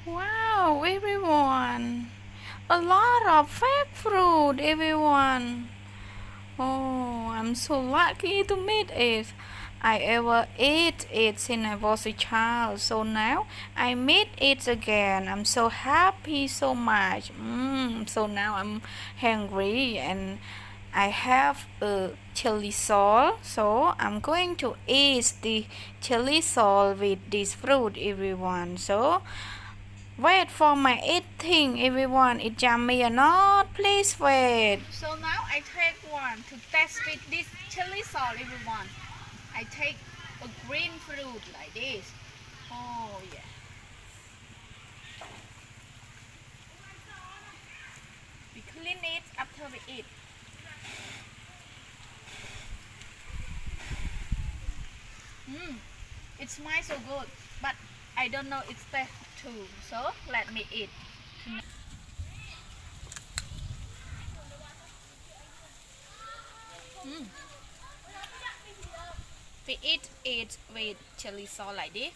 Wow, everyone. A lot of fake fruit, everyone. Oh, I'm so lucky to meet it. I ever ate it since I was a child, so now I meet it again. I'm so happy so much. So now I'm hungry and I have a chili sauce, so I'm going to eat the chili sauce with this fruit, everyone. So wait for my eating, everyone. It's yummy or not? Please wait. So now I take one to test with this chili sauce, everyone. I take a green fruit like this. Oh yeah. We clean it after we eat. It smells so good, but I don't know its taste too. So let me eat. Mm. We eat it with chili sauce like this.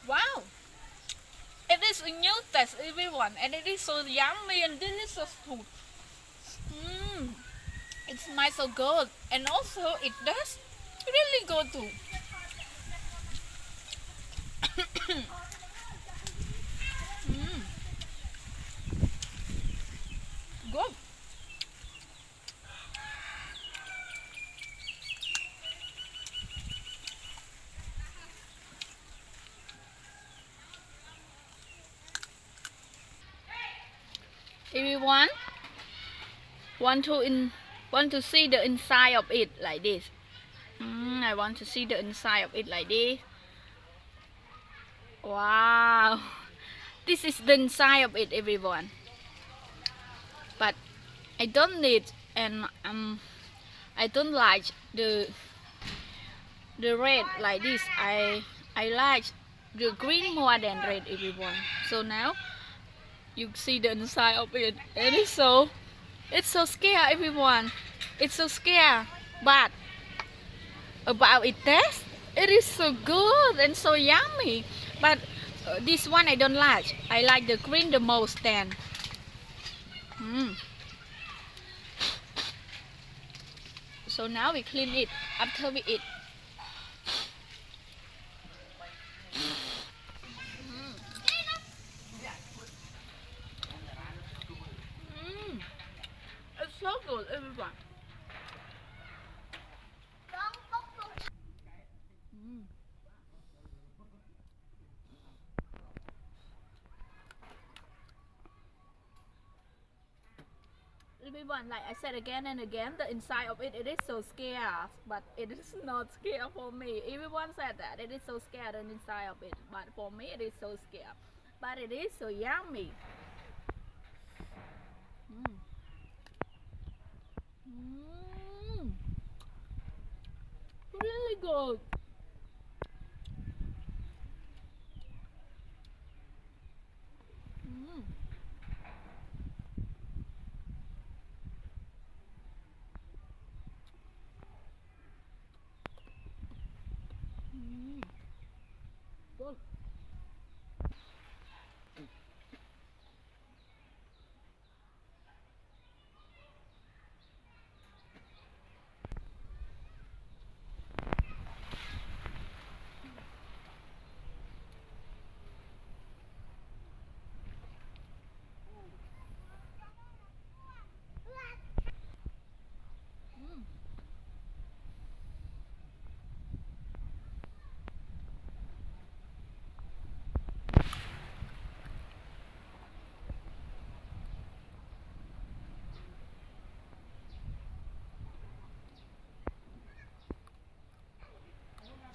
Wow! It is a new taste, everyone, and it is so yummy and delicious food. Mm. It smells so good, and also it does really good too. Mm. Good. Everyone want to want to see the inside of it like this. I want to see the inside of it like this. Wow, this is the inside of it, everyone. But I don't need, and I don't like the red like this. I like the green more than red, everyone. So now you see the inside of it, and it's so scary, everyone. It's so scary, but about it taste, it is so good and so yummy. But this one I don't like. I like the green the most then. So now we clean it after we eat. Mm. It's so good, everyone. Mm. Everyone, like I said again and again, the inside of it, it is so scared, but it is not scared for me. Everyone said that it is so scared the inside of it, but for me it is so scared. But it is so yummy. Mm. Mm. Really good. Mm. Mm. Good.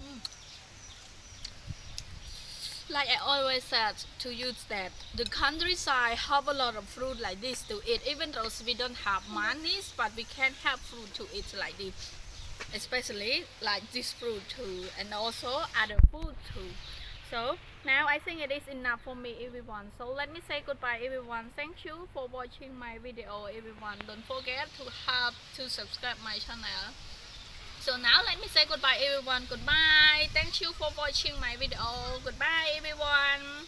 Mm. Like I always said to you that the countryside have a lot of fruit like this to eat. Even though we don't have money, but we can have fruit to eat like this. Especially like this fruit too, and also other food too. So now I think it is enough for me, everyone. So let me say goodbye, everyone. Thank you for watching my video, everyone. Don't forget to subscribe my channel. So now let me say goodbye everyone. Goodbye. Thank you for watching my video. Goodbye everyone.